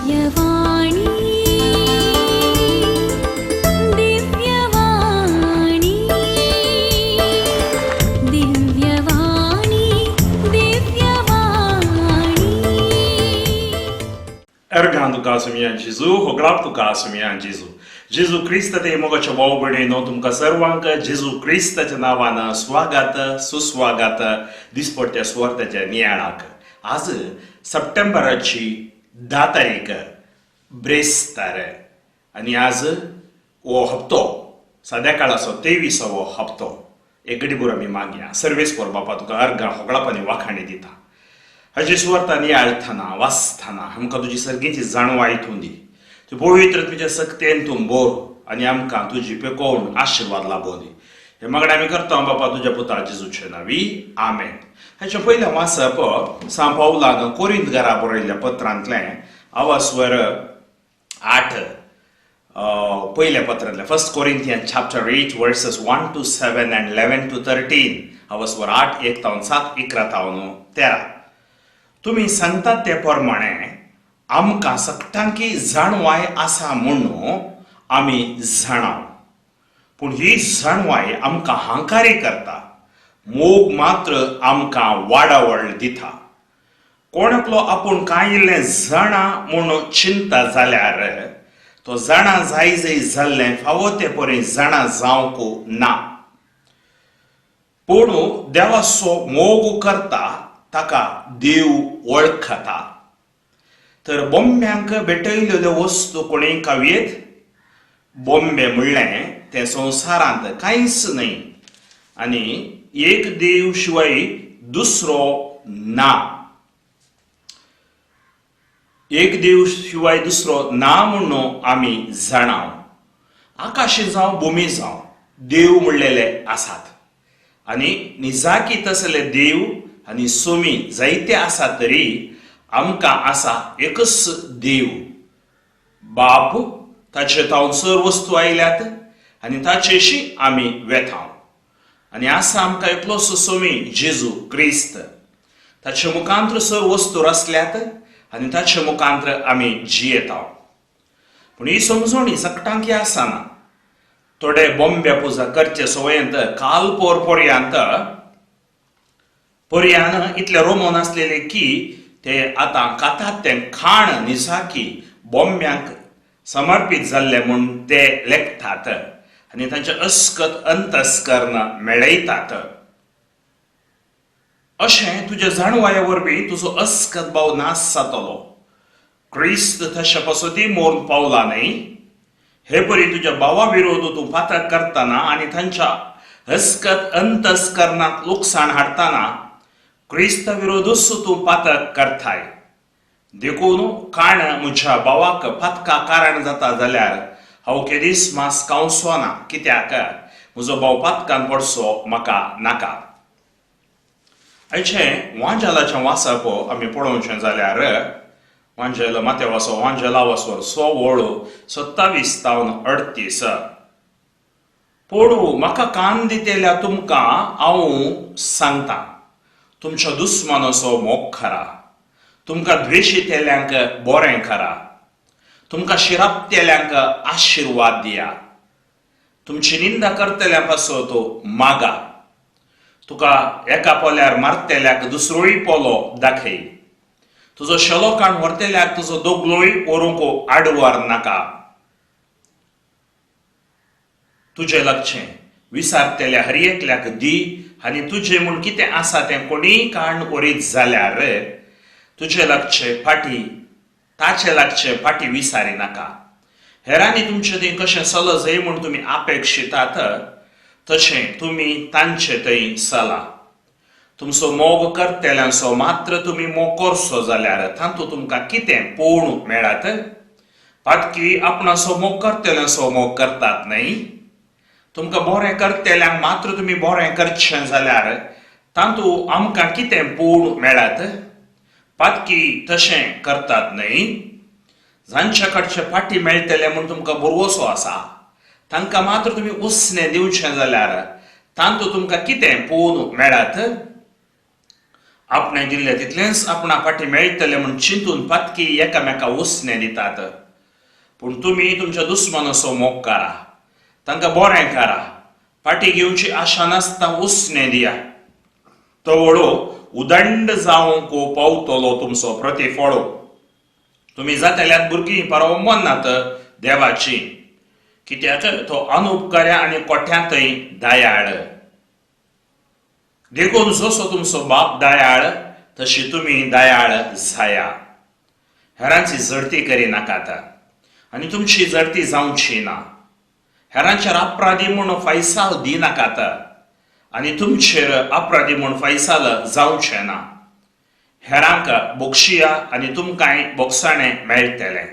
Divyavani Divyavani Divyavani Divyavani. Ergan tukaso miyan Jezu, hoglap tukaso miyan Jezu. Jezu Christate mogaच्या भाऊ-भयणींनो तुमकां सर्वांक जेजू क्रिस्ताच्या नावानं स्वागत सुस्वागत दिसपट्ट्या सुवार्तेच्या नियाळाक. आज सप्टेंबराची 10 तारीख ब्रेस्तार आनी आज हो हप्तो संध्याकाळाचो 23वो हप्तो. एक घडीभर आमी मागया. सर्वेस्पर बापा तुका अर्गां होगळापांनी वाखाणी दिता. हाची सुवार्ता नियाळतना वाचतना आमकां तुजी सर्गेची जाणवाय हितून दी. तूं पवित्र तुज्या सक्तेन तूं बोर आनी आमकां तुजी पेकोवन आशिर्वाद लाभो दी. हे मागणें आमी करता बापा तुज्या पुता जेजूचे नांवी आमेन. हाचे पयलें वाचप सांत पावलान कोरिंथकारां बरयल्ल्या पत्रांतलें आवास्वर 8 पयल्या पत्रांतलें 1 Corinthians chapter 8 verses 1 to 7 and 11 to 13 आवास्वर 8 1 तावन 7 11 तावन 13. तुमी सांगतात ते प्रमाणे आमकां सक्तांकी जाणवाय आसा म्हणून आमी जाणाव. पूण ही जाणवाय आमकां हांकारी करता, मोग मात्र आमकां वाडावळ दिता. कोणाकलो आपूण कांय इल्लें जाणा म्हणून चिंता जाल्यार तो जाणा जाय जाल्लें फावो ते परेन जाणा जावंक ना. पूण देवाचो मोग करता ताका देव वळखता. तर बोंब्यांक भेटयलेल्यो वस्तू कोणें कावयेत? बोंबे म्हणलें तें संवसारांत कांयच न्हय आनी एक देव शिवाय दुसरो ना. एक देव शिवाय दुसरो ना म्हणून आमी जाणाव. आकाशी जावं भुमी जावं देव म्हणलेले आसात आनी निजाकी तसले देव आनी सोमी जायते आसा तरी आमकां आसा एकच देव बाप. ताचे तावन सर वस्तू आयल्यात आनी ताचेशी आमी वेताव. आनी आसा आमकां एकलोच सोमी जेजू क्रिस्त. ताचे मुखांत्र सर वस्तू रचल्यात आनी ताचे मुखांत्र आमी जियेताव. पूण ही समजोणी सक्तांकी आसना. थोडे बोंब्या पुजा करचे सवयेंत काल पर्यान इतले रोमन आसलेले की ते आतां कातात तें खाण निसाकी बोंब्यांक समर्पीत जाल्ले म्हूण ते लेखतात आनी तांचे अस्कत अंतस्करण मेळयतात. अशें तुज्या जाणवाया वरवीं तुजो अस्कत भाव नास जातलो. क्रिस्त तशें पसती मोर पावला न्हय. हे परी तुज्या भावा विरोध तूं पातक करतना आनी तांच्या अस्कत अंतस्करणाक लुकसाण हाडटाना क्रिस्त विरोधूच तूं पातक करताय. देखून काण म्हज्या भावाक पातका कारण जाता जाल्यार हांव केदीस मास कावसोना, कित्याक म्हजो भाव पातकान पडचो म्हाका नाका. आयचें वांजेलाचें वाचप आमी पळोवचें जाल्यार वांजेल माथेवाचो वांजेला वाचवर 27 तावन 38. पळू म्हाका कान दितेल्या तुमकां हांव सांगतां, तुमच्या दुस्मानाचो मोग करा, तुमकां द्वेशितेल्यांक बरें करा, तुमकां शिरापतेल्यांक आशिर्वाद दिया, तुमची निंदा करतल्या पासो तो मागा, तुका एका पोल्यार मारतेल्याक दुसरोय पोलो दाखय, तुजो शेलो काण व्हरतेल्याक तुजो दोगलोय व्हरूंक आडवार नाका. तुजें लक्षें विसारतेल्या हर एकल्याक दी आनी तुजें म्हूण कितें आसा तें कोणीय काण उरीत जाल्यार तुजें लागचें फाटी विसारी नाका. हेरांनी तुमचें तें कशें चल जाय म्हूण तुमी अपेक्षितात तशें तुमी तांचे थंय चला. तुमचो मोग करतेल्यांचो मात्र तुमी मोग करचो जाल्यार तातूंत तुमकां कितें पळोवण मेळत? पातकी आपणाचो मोग करतेल्यांचो मोग करतात न्हय. तुमकां बरें करतेल्यांक मात्र तुमी बरें करचें जाल्यार तातूंत आमकां कितें पळोवण मेळत? पातकी तशें करतात न्हय. जांचे कडचे फाटी मेळटले म्हूण तुमकां बरवोसो आसा तांकां मात्र तुमी उसणें दिवचें जाल्यार तातूंत तुमकां कितें पळोवण मेळत? आपणे दिल्ले तितलेंच आपणा फाटी मेळटले म्हूण चिंतून पातकी एकामेका उसने दितात. पूण तुमी तुमच्या दुस्मनाचो मोग करा, तांकां बरें करा, फाटी घेवची आशा नासता उसने दिया. तो वडो उदंड जावंक पावतलो तुमचो प्रतिफळो. तुमी जातल्यात भुरगीं परवमनात देवाची, कित्याक तो अनुपकार्या आनी कोठ्यांतय दयाळ. देखून जसो तुमचो बाप दयाळ तशी तुमी दयाळ जाया. हेरांची जडती करिनाकात आनी तुमची जडती जावची ना. हेरांचेर अपराधी म्हूण फैसाल दिनाकात आनी तुमचेर अपराधी म्हूण फैसाल जावचें ना. हेरांक बोगशिया आनी तुमकांय बोगसाणें मेळटलें.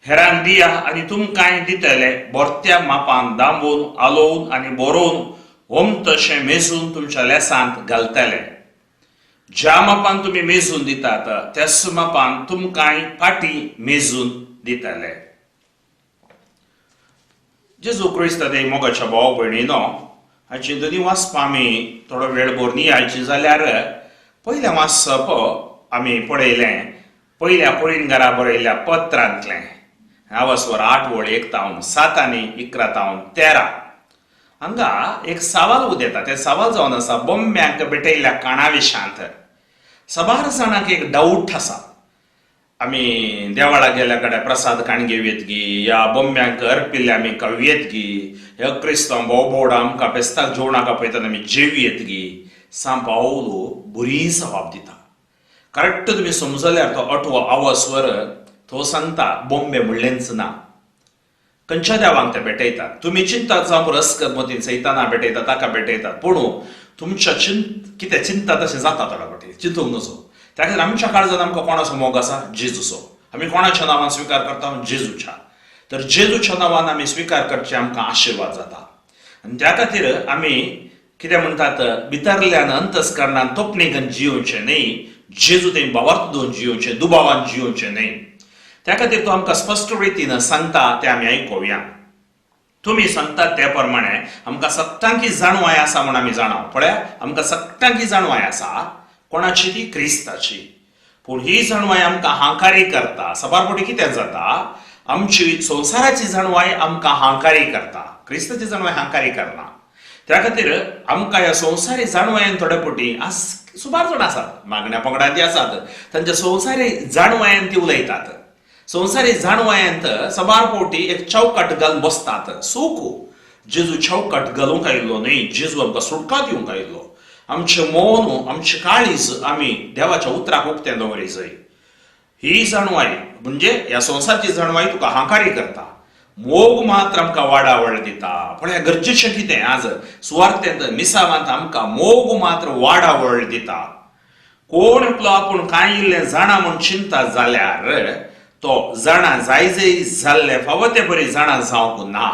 हेरांक दिया आनी तुमकांय दितले, बोरत्या मापान दांबून आलोवन आनी बरोवन होम तशें मेजून तुमच्या लेसांत घालतले. ज्या मापान तुमी मेजून दितात त्याच मापान तुमकांय फाटी मेजून दितले. जेजू क्रिस्त दे मोगाच्या भाव भयणीनो, हाची दोनी वाचपां आमी थोडो वेळ भर नियाळची जाल्यार पयलें वाचप आमी पळयलें पयल्या कुळीनकारा बरयल्ल्या पत्रांतलें. हांगासर 8 वळ 1 तावन 7 आनी 11 तावन 13 हांगा एक सवाल उदेता. ते सवाल जावन आसा बोंब्यांक भेटयल्ल्या काणा विशांत. सबार जाणांक एक डाऊट आसा. आमी देवाळा गेल्या कडेन प्रसाद काण घेवयेत गी, या बोंब्यांक अर्पिल्ले आमी खावयेत गी, ह्या क्रिस्तांव भाव भोवडा आमकां पेस्ताक जेवणाक आपयतना आमी जेवयेत गी. सांग पावलो बरी जबाब दिता. करेक्ट तुमी समजल्यार तो 8वो आवस्वर तो सांगता बोंबे म्हणलेंच ना. खंयच्या देवांक ते भेटयतात. तुमी चिंतात जावं रसकत मतीन सैताना भेटयतात, ताका भेटयतात, पूण तुमच्या कितें चिंता तशें जाता थोड्या फावटी. चिंतूंक नजो. त्या खातीर आमच्या काळजांत आमकां कोणाचो मोग आसा? जेजूचो. आमी कोणाच्या नांवान स्विकार करता? जेजूच्या. तर जेजूच्या नांवान आमी स्विकार करचे आमकां आशिर्वाद जाता. आनी त्या खातीर आमी कितें म्हणटात, भितरल्यान अंतस्करणान तोपणेन जियोवचें न्ही, जेजू थंय भावार्थ दोन जियोवचें, दुबावान जियोवचें न्ही. त्या खातीर तो आमकां स्पश्ट रितीन सांगता तें आमी आयकुया. तुमी सांगतात त्या प्रमाणे आमकां सत्तांकी जाणवाय आसा म्हूण आमी जाणाव. पळया, आमकां सत्तांकी जाणवाय आसा. कोणाची ती? क्रिस्ताची. पूण ही जाणवाय आमकां हांकारी करता. सबारपटी कितें जाता, आमची संवसाराची जाणवाय आमकां हांकारी करता, क्रिस्ताची जाणवाय हांकारी करना. त्या खातीर आमकां ह्या संवसारी जाणवायेन थोडे पटी आज सुमार जाण आसात, मागण्या पंगडांती आसात, तांच्या संवसारी जाणवायेन ती उलयतात. संवसारी जाणवायेंत सबार फावटी एक चौकाट घालून बसतात. सोको जेजू चौकाट घालूंक आयिल्लो न्ही, जेजू आमकां सुटका दिवंक आयिल्लो. आमचें मौन, आमचें काळीज आमी देवाच्या उतराक उक्तें दवरी जाय. ही जाणवाय म्हणजे ह्या संवसारची जाणवाय तुका हांकारी करता. मोग मात्र आमकां वाडावळ दिता. पळय गरजेचें कितें आज सुवार्थेंत मिसावांत आमकां मोग मात्र वाडावळ दिता. कोण आपलो आपूण कांय इल्लें जाणा म्हूण चिंता जाल्यार तो जाणा जाय जाल्ले फावो ते बरी जाणा जावंक ना.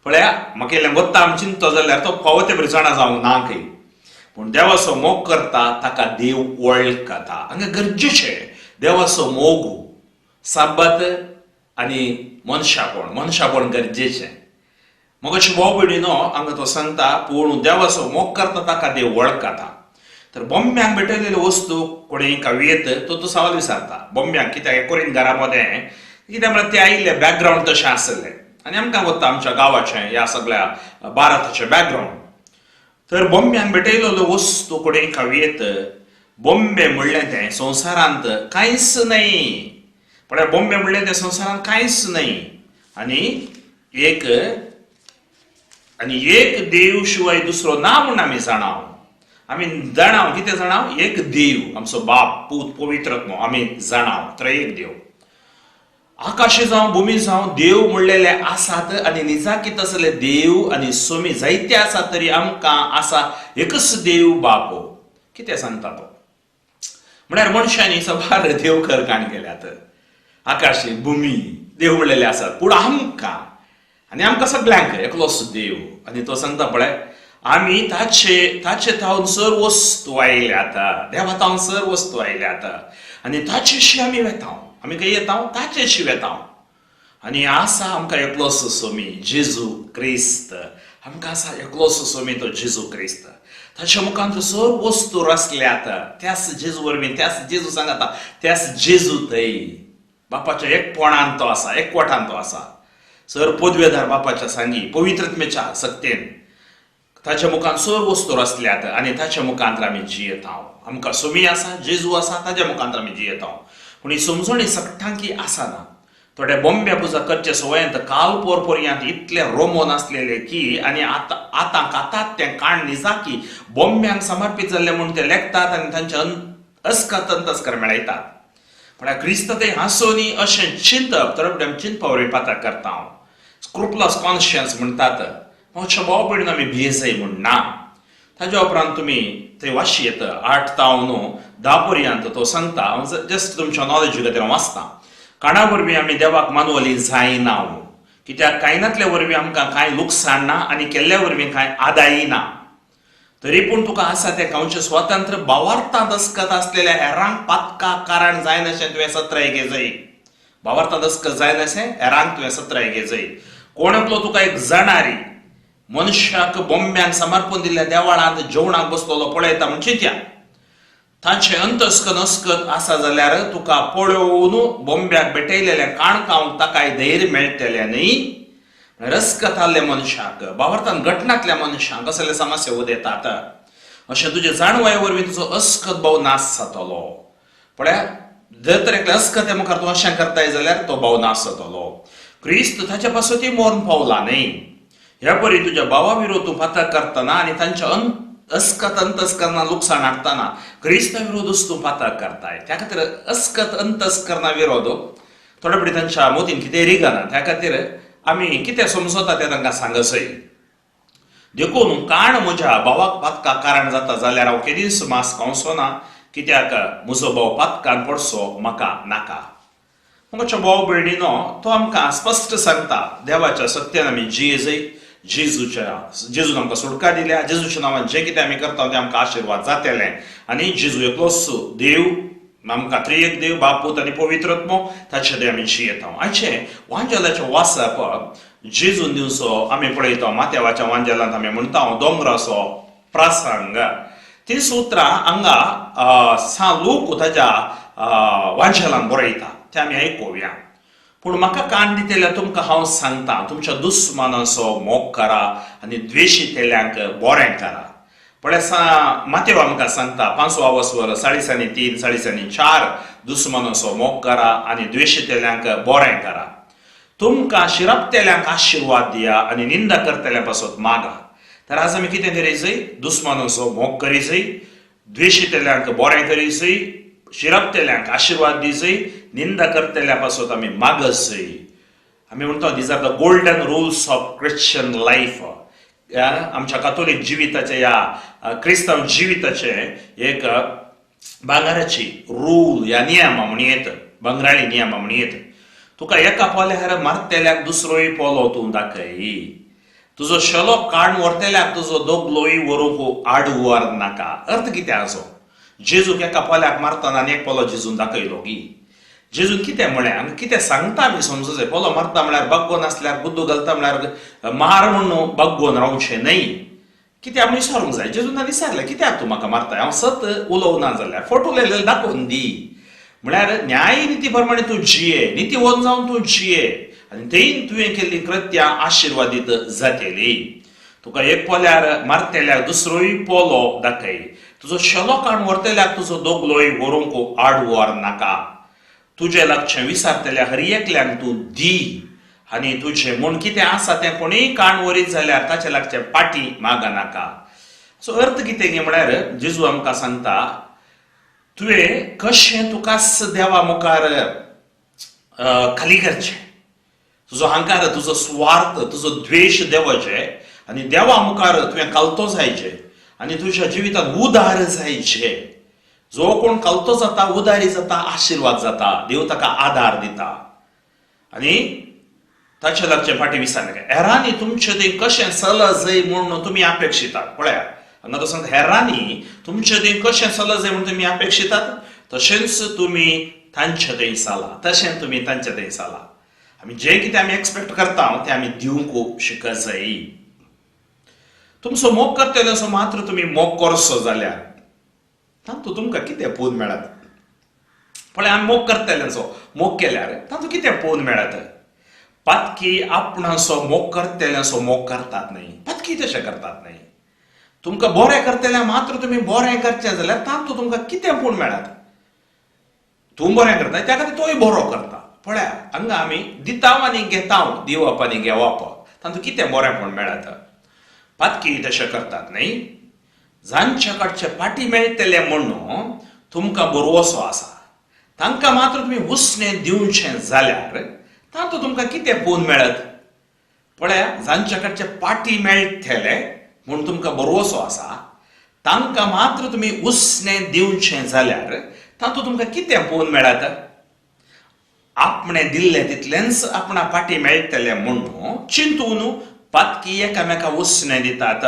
पळया, म्हाका इल्लें गोत्ता आमी चिंतो जाल्यार तो फावो ते बरी जाणा जावंक नाकय. पूण देवाचो मोग करता ताका देव वळखता. हांगा गरजेचें देवाचो मोग, साबत आनी मनशापण गरजेचें. मोगाची भाव भयणीनो, हांगा तो सांगता पूण देवाचो मोग करता ताका देव वळखता. तर बोंब्यांक भेटयलेल्यो वस्तू कोणेय खावयेत तो सवाल विचारता. बोंब्यांक कित्याक कोरीन घरामध्ये कितें म्हळ्यार ते आयिल्ले बॅकग्रावंड तशें आसलें आनी आमकां वता आमच्या गांवाचें ह्या सगळ्या भारताचें बॅकग्रावंड. तर बोंब्यांक भेटयलेल्यो वस्तू कोणेय खावयेत. बोंबे म्हणलें तें संवसारांत कांयच न्हय. पण बोंबे म्हणलें तें संवसारांत कांयच न्हय. आनी एक देव शिवाय दुसरो ना म्हूण आमी जाणाव. आमी जाणाव कितें जाणाव? एक देव, आमचो बाप, पूत, पवित्र आत्मो आमी जाणाव. त्रयेक देव. आकाशी जावं भुमी जावं देव म्हणलेले आसात आनी निजाकीत असले देव आनी सोमी जायते आसात, तरी आमकां आसा एकच देव बाप. कितें सांगता तो? म्हळ्यार मनशांनी सबार देव करकाण केल्यात. आकाशी भुमी देव म्हणलेले आसात, पूण आमकां आनी आमकां सगळ्यांक एकलोच देव. आनी तो सांगता पळय, आमी ताचे थावन सर वस्तू आयल्यात. देवा थावन सर वस्तू आयल्यात आनी ताचेशी आमी वेताव. आमी खंय येताव? ताचेशी वेताव. आनी आसा आमकां एकलोच सोमी जेजू क्रिस्त. आमकां आसा एकलोच सोमी तो जेजू क्रिस्त. ताच्या मुखांत सर्व वस्तू रचल्यात त्याच जेजू वरवीं त्याच जेजू सांगता त्याच जेजू थंय बापाच्या एकपणान तो आसा एकवटान तो आसा सर पदवेदार बापाच्या सांगी पवित्रत्मेच्या सक्तेन ताच्या मुखांत सर्व वस्तू रचल्यात आनी ताच्या मुखांत आमी जियेत आमकां सुमी आसा जेजू आसा ताच्या मुखांत आमी जियेत पूण ही समजणी सगळ्यांकी आसना थोड्या बोंब्या पुजा करचे सवयांत काल पर्यंत इतले रोमो नासलेले की आनी आतां कातात तें काण निजा की बोंब्यांक समर्पीत जाल्ले म्हूण ते लेखतात आनी तांचे अस्कत अंतस्कर मेळयतात पण क्रिस्त ते हांसोनी अशें चिंतप तर चिंतपा वरवीं पातक करता हांव स्क्रुपलस कॉन्शियन्स म्हणटात मातशें भाव भयण आमी भियेजय म्हूण ना ताज्या उपरांत तुमी थंय वाशी येता 8 ते 10 पर्यंत तो सांगता हांव जस्ट तुमच्या नॉलेजी खातीर वाचता काणा वरवीं आमी देवाक मानवली जायना कित्याक कांयनातल्या वरवीं आमकां कांय लुकसाण ना आनी केल्ल्या वरवीं कांय आदायी ना तरी पूण तुका आसा तें खंयचें स्वतंत्र भावार्थांत अस्कत आसलेल्या हेरांक पातका कारण जायनाशें तुवें सत्र घेजय भावार्थांत अस्कत जायनाशें हेरांक तुवें सत्र घेजय कोणाकलो तुका एक जाणारी मनशाक बोंब्यांक समर्पण दिल्ल्या देवाळांत जेवणाक बसलेलो पळयता म्हण चिंत्या तांचे अंतस्कत अस्कत आसा जाल्यार तुका पळोवन बोंब्याक भेटयलेल्या काणकावंक ताकाय धैर्य मेळटलें न्ही रस्कत आसल्या मनशाक भावार्थान घटनांतल्या मनशांक कसले समस्या उदेतात अशें तुजे जाणवाये वरवीं तुजो अस्कत भाव नाश जातलो पळय जर तर एकल्या अस्कते मुखार तूं अशें करताय जाल्यार तो भाव नाश जातलो क्रिस्त ताच्या पासत मरण पावला न्ही ह्या परी तुज्या भावा विरोध तूं पातक करतना आनी तांच्या अस्कत अंतस्करणां लुकसाण हाडटना क्रिस्ता विरोधूच तूं पातक करताय त्या खातीर अस्कत अंतस्करणां विरोध थोडे फुडें तांच्या मोदीन कितें रिगना त्या खातीर आमी कितें समजता तें तांकां सांगसय देखून काण म्हज्या भावाक पातकाक कारण जाता जाल्यार हांव केदीस मास खावचो ना कित्याक म्हजो भाव पातकान पडचो म्हाका नाका म्हज्या भाव भयणीनो तो आमकां स्पश्ट सांगता देवाच्या सत्यान आमी जियेजय जेजून आमकां सुटका दिल्या जेजूच्या नांवान जें कितें आमी करता तें आमकां आशिर्वाद जातलें आनी जेजू एकलोच देव आमकां त्रिएक देव बाप पूत आनी पवित्रत्मो ताचे देव आमी जियेता आयचें वांजेलाचें वाचप जेजून दिवचो आमी पळयता माथेवाच्या वांजेलांत आमी म्हणटा दोंगराचो प्रसंग ती सुत्रां हांगा लूक ताच्या वांजेलांत बरयता तें आमी आयकुया पूण म्हाका कान दितेल्यार तुमकां हांव सांगता तुमच्या दुस्मानाचो मोग करा आनी द्वेशितेल्यांक बरें करा पळय माथेव आमकां सांगता 5वा वस्वर 3:3 4:4 दुस्मानाचो मोग करा आनी द्वेशितेल्यांक बरें करा तुमकां शिरपतेल्यांक आशिर्वाद दिया आनी निंदा करतल्या पासत मागा तर आज आमी कितें करीजय दुस्मानाचो मोग करीजय द्वेशितेल्यांक बरें करीजय शिरपतेल्यांक आशिर्वाद दिजय निंदा करतल्या पासत आमी मागसय आमी म्हणटा these are the golden rules of Christian life आमच्या कातोलीक जिविताचे या क्रिस्तांव जिविताचे एक भांगाराची रूल या नियमा म्हण येत बंगराळी नियमा म्हण येत तुका एका पोल्यार मारतेल्याक दुसरोय पोलो तूं दाखय तुजो शेलो काडून व्हरतेल्याक तुजो दोगलोय व्हरूंक आड व्हर नाका अर्थ कितें हाचो जेजूक एका पोल्याक मारतना आनी एक पोलो जेजून दाखयलो की जेजून कितें म्हळें आमी कितें सांगता आमी समजूं जाय पोलो मारता म्हळ्यार बागोवन आसल्यार बुद्दू घालता म्हळ्यार मार म्हणून बागोवन रावचें न्हय कितें आमी विचारूंक जाय जेजून विचारलें कित्याक तूं म्हाका मारताय हांव सत उलोवना जाल्यार फोटो लायलेले दाखोवन दी म्हळ्यार न्याय निती प्रमाणे तूं जिये नितीवन जावन तूं जिये आनी थंय तुवें केल्ली कृत्यां आशिर्वादीत जातली तुका एक पोल्यार मारतेल्याक दुसरोय पोलो दाखय तुजो शेलो काडून व्हरतेल्याक तुजो दोगलोय व्हरूंक आड व्हर नाका तुजें लक्षें विसारतल्या हर एकल्यांक तूं दी आनी तुजें म्हूण कितें आसा तें कोणीय काण वरीत जाल्यार ताचे लागचें पाटी मागा नाका सो अर्थ कितें गे म्हळ्यार जेजू आमकां सांगता तुवें कशें तुकाच देवा मुखार खाली करचें तुजो अहंकार तुजो स्वार्थ तुजो द्वेश देवाचे आनी देवा मुखार तुवें कालतो जायचें आनी तुज्या जिवितांत उदार जायचें जो कोण कालतो जाता उदारी जाता आशिर्वाद जाता देव ताका आदार दिता आनी ताचे लागचें फाटी विचारलें हेरांनी तुमचें तें कशें चलजय म्हूण तुमी अपेक्षितात पळया हांगा तो सांगता हेरांनी तुमचें तें कशें चलजय म्हूण तुमी अपेक्षितात तशेंच तुमी तांचें थंय चला तशें तुमी तांचें थंय चला आमी जें कितें आमी एक्सपेक्ट करता तें आमी दिवंक शिकत जाय तुमचो मोग करतलेसो मात्र तुम्ही मोग करसो जाल्यार तातूंत तुमकां कितें पोवन मेळत? पळय, आमी मोग करतल्यांचो मोग केल्यार तातूंत कितें पोवन मेळत? पातकी आपणाचो मोग करतल्यांचो मोग करतात न्ही, पातकी तशें करतात न्ही. तुमकां बरें करतल्या मात्र तुमी बरें करचें जाल्यार तातूंत तुमकां कितें पोवन मेळत? तूं बरें करता त्या खातीर तोय बरो करता. पळया, हांगा आमी दितांव आनी घेतांव, दिवप आनी घेवप, तातूंत कितें बरेंपण मेळत? पातकी तशें करतात न्ही. जांचे कडचे पाटी मेळटले म्हणून तुमकां बरोवसो आसा, तांकां मात्र तुमी उसणें दिवचें जाल्यार तातूंत तुमकां कितें पोवन मेळत? पळया, जांचे कडचे पाटी मेळटले म्हणून तुमकां बरोवसो आसा, तांकां मात्र तुमी उसणें दिवचें जाल्यार तातूंत तुमकां कितें पोवन मेळत? आपणें दिल्लें तितलेंच आपणा पाटी मेळटलें म्हणून चिंतून पातकी एकामेकाक उसणें दितात.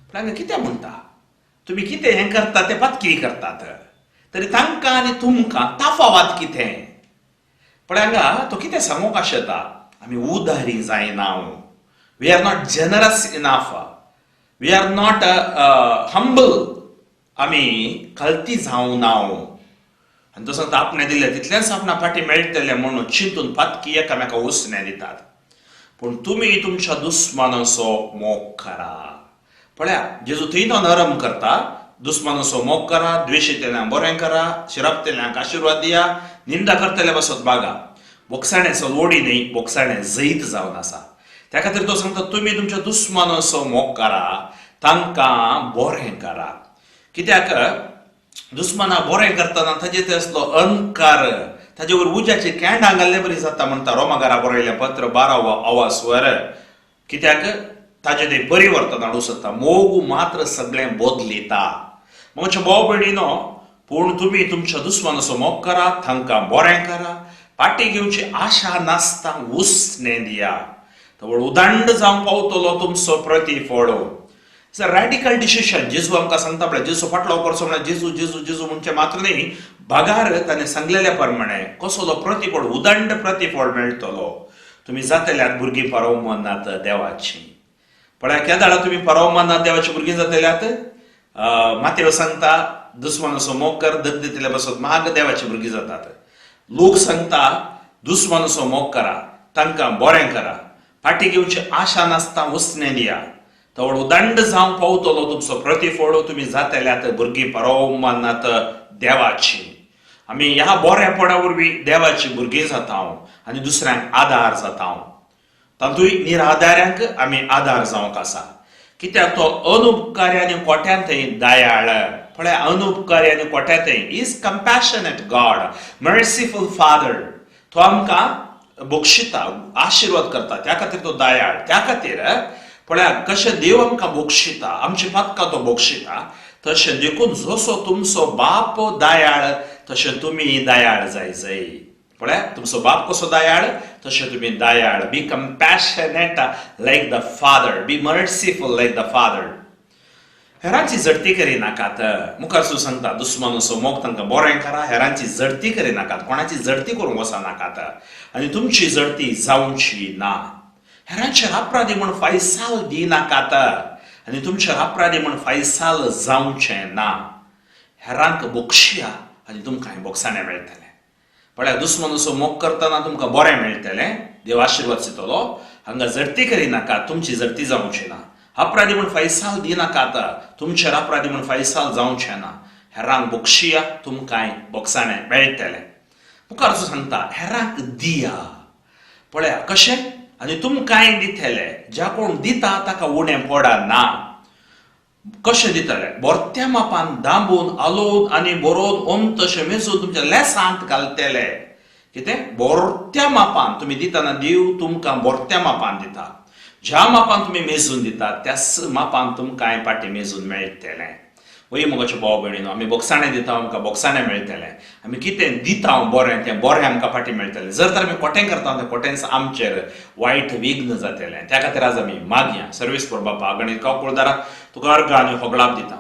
पूण हांगा कितें म्हणटा? तुमी कितें हें करता तें पातकी करतात, तरी तांकां आनी तुमकां ताफावत कितें? पण हांगा तो कितें सांगूंक आशेता? आमी उदारी जायना. We are not generous enough, we are not humble. आमी खालती जावं ना. आनी तो सांगता आपणें दिल्लें तितलेंच आपणा पाटी मेळटलें म्हणून चिंतून पातकी एकामेकाक उसणें दितात. पूण तुमी तुमच्या दुस्मानाचो मोग करा. पळया, जेजू थंय तो नरम करता. दुस्मानाचो मोग करा, द्वेशितल्यांक बरें करा, शिरपतल्यांक आशिर्वाद दिया, निंदा करतले बसत बागा. बोगसाणेचो लोडी न्ही, बोगसाणें जैत जावन आसा. त्या खातीर तो सांगता तुमी तुमच्या दुस्मानाचो मोग करा, तांकां बरें करा. कित्याक दुस्माना बरें करतना ताजे ते असलो अहंकार, ताजे वयर उज्याची कॅन्डां घाल्ले बरी जाता म्हणटा रोमाकारा बरयलें पत्र 12 कित्याक ताजे ते परिवर्तन हाडूं शकता. मोग मात्र सगळें बदलिता. म्हज्या भाव भयणीनो, पूण तुमी तुमच्या दुस्मानाचो मोग करा, तांकां बरें करा, पाटी घेवची आशा नासता, उसणें दिया. तर उदंड जावंक पावतलो तुमचो प्रतिफळ. It's a radical decision. जेजू आमकां सांगता पळय, जेजू फाटलो करचो म्हणल्यार जेजू जेजू जेजू म्हणचे मात्र न्ही, भागार ताणें सांगलेल्या प्रमाणे कसलो प्रतिफळ, उदंड प्रतिफळ मेळटलो. तुमी जातल्यात भुरगीं परमनाथ देवाची. पळय, केदाळा तुमी परमनाथ देवाची भुरगीं जातल्यात. मातेव सांगता दुस्मानाचो मोग कर, दग दितले बसत महाग देवाची भुरगीं जातात. लोक सांगता दुस्मानाचो मोग करा, तांकां बरें करा, पाटी घेवची आशा नासता, उसणें दिया. तर उदंड जावंक पावतलो तुमचो प्रतिफळ. तुमी जातल्यात भुरगीं परमनाथ देवाची. आमी ह्या बरेपणा वरवीं देवाची भुरगीं जाता आनी दुसऱ्यांक आदार जाता. तातूंय निराधाऱ्यांक आमी आदार जावंक आसा. कित्याक तो अनुपकारी आनी कोट्यांतय दयाळ. पळय, अनुपकारी आनी कोट्यांतय इज कंपॅशनेट गॉड, मर्सीफुल फादर. तो आमकां बक्षिता, आशिर्वाद करता, त्या खातीर तो दयाळ. त्या खातीर पळय, कशें देव आमकां बक्षिता, आमची पातकां तो बक्षिता, तशें देखून जसो तुमचो बाप दयाळ तशें तुमी दयाळ जाय. पळय, तुमचो बाप कसो दयाळ तशें तुमी दयाळ. Be compassionate like the father, be merciful like the father. हेरांची जडती करिनाकात. मुखारसून सांगता दुस्मानाचो मोग तांकां बरें करा, हेरांची जडती करिनाकात, कोणाची जडती करूंक वचनाकात, आनी तुमची जडती जावची ना. हेरांचेर अपराधी म्हूण फायसाल दिनाकात, आनी तुमचेर अपराधी म्हूण फायसाल जावचें ना. हेरांक बक्षिया आनी तुमकां बोगसाणें मेळटलें. पळय, दुस्मानाचो मोग करतना तुमकां बरें मेळटलें, देव आशिर्वाद दितलो. हांगा जडती करिनाकात, तुमची जडती जावची ना. अपराधी म्हूण फायसाल दिनाकात, तुमचेर अपराधी म्हूण फायसाल जावचें ना. हेरांक बक्षिया, तुमकांय बोगसाणें मेळटलें. मुखारचो सांगता हेरांक दिया. पळया कशें, आनी तुमकांय दितले. ज्या कोण दिता ताका उणें पडना. कशें दितले? बोरत्या मापान दांबून आलोवन आनी बरोवन ओम तशें मेजून तुमच्या लेसांत घालतले. कितें? बोरत्या मापान तुमी दितना देव तुमकां बोरत्या मापान दिता. ज्या मापान तुमी मेजून दितात त्याच मापान तुमकांय पाटी मेजून मेळटलें. वय मोगाचे भाव भयणीनो, आमी बोगसाणें दिता, आमकां बोगसाणें मेळटलें. आमी कितें दिता बरें तें बरें आमकां पाटी मेळटलें. जर तर आमी खोटें करता तें खोटेंच आमचेर वायट विघ्न जातलें. त्या खातीर आज आमी मागया. सर्वेस्पर बापा, गणित काकुळदारा तुका अर्घ आनी होगलाप दिता.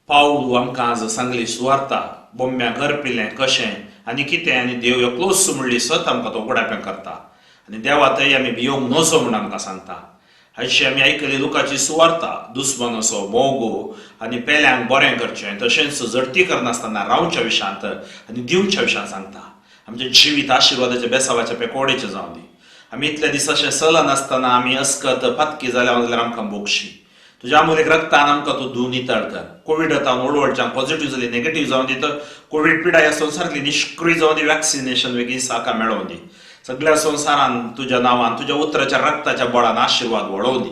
पावलू आमकां आज सांगली सुवार्ता, बोम्म्या घर पिलें कशें आनी कितें, आनी देव एकलोच म्हणली सत आमकां तो उगडापें करता. आनी देवा थंय आमी भियोंक नजो म्हूण आमकां सांगता. हायशी आमी आयकली लुकाची सुवार्ता दुस्मान असो मोगो आनी पेल्यांक बरें करचें तशेंच झडती करनासतना रावच्या विशयांत आनी दिवच्या विशयांत सांगता. आमचें जिवीत आशिर्वादाच्या बेसावाच्या पेकोडेचें जावं दी. आमी इतले दीस अशें चलन आसतना आमी अस्कत फातकी जाल्यार आमकां बोगशी. तुज्या अमूल्य रक्तान आमकां तूं धुवन नितळ कर. कोविड ओडवडच्यान पॉझिटिव्ह जाली नेगेटिव्ह जावं दी. तर कोविड पिडा ह्या संवसारांतली निष्क्रिय जावं दी. वॅक्सिनेशन बेगीन साका मेळोवन दी. सगळ्या संवसारान तुज्या नांवान तुज्या उतराच्या रक्ताच्या बळान आशिर्वाद वळोवन दी.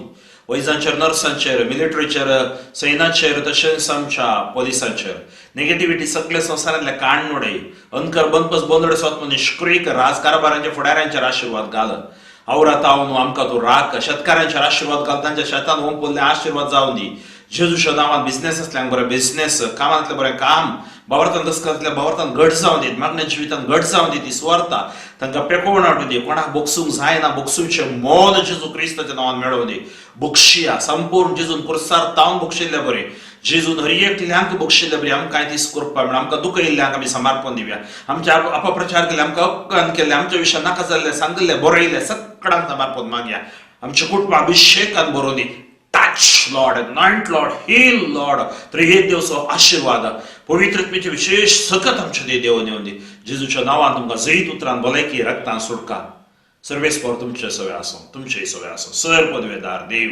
वैजांचेर नर्सांचेर मिलिटरीचेर सैनाचेर तशेंच आमच्या पोलिसांचेर नेगेटिव्हिटी सगळ्या संवसारांतल्या काण उडय. अंकर बनपस बोंदड स्वत्म निष्क्रिय राजकारभारांच्या फुडाऱ्यांचेर आशिर्वाद घाल. आवरात न्हू आमकां तूं राख. शेतकारांचेर आशिर्वाद घाल. तांच्या शेतान ओंपल्ले आशिर्वाद जावं दी. जेजूच्या नांवान बिझनेस असल्यांक बरें बिझनेस, कामांतलें बरें काम, भावार्थान दसकांतल्या भावार्थान घट जावं दी. मागण्या जिवितान घट जावं दी. ती सुवार्ता तांकां पेकोवन हाडून दी. कोणाक बोगसूंक जायना बोगसूंचें मोल जेजू क्रिस्ताच्या नांवान मेळोवन दी. बोगशिया संपूर्ण जेजून पुरसार तावन बोगशिल्ले बरें. जेजून हर एकल्यांक बोगशिल्ले बरें. आमकां दीस करपा मेळ्ळा. आमकां दुख येयल्ल्यांक आमी समर्पण दिवया. आमच्या अपप्रचार केले, आमकां अपमान केले, आमच्या विशयान नाका जाल्ले सांगिल्ले बरयले सगळ्यांक समर्पण मागया. आमच्या कुटुंबा अभिषेकान बरोवन दी. Touch Lord, anoint Lord, heal Lord. त्रिहेक देवचो आशिर्वाद पवित्रत्वेचे विशेष सकत आमच्या देवान येवन दी. जेजूच्या नांवान तुमकां जैत उतरान भलायकी रक्तान सुटका सर्वेस्पर तुमचे सवे आसूं, तुमचे सवे आसूं. सर पदवेदार देव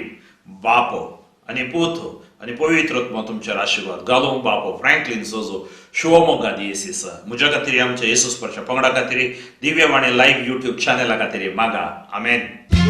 बापो आनी पुतो आनी पवित्रत्व तुमचेर आशिर्वाद घालूं. बापो फ्रँकलिन सोजो शिवमोगा दियेसीस म्हज्या खातीर आमच्या येसूस्परच्या पंगडा खातीर दिव्यवाणी लायव्ह यूट्यूब चॅनला खातीर मागा. आमेन.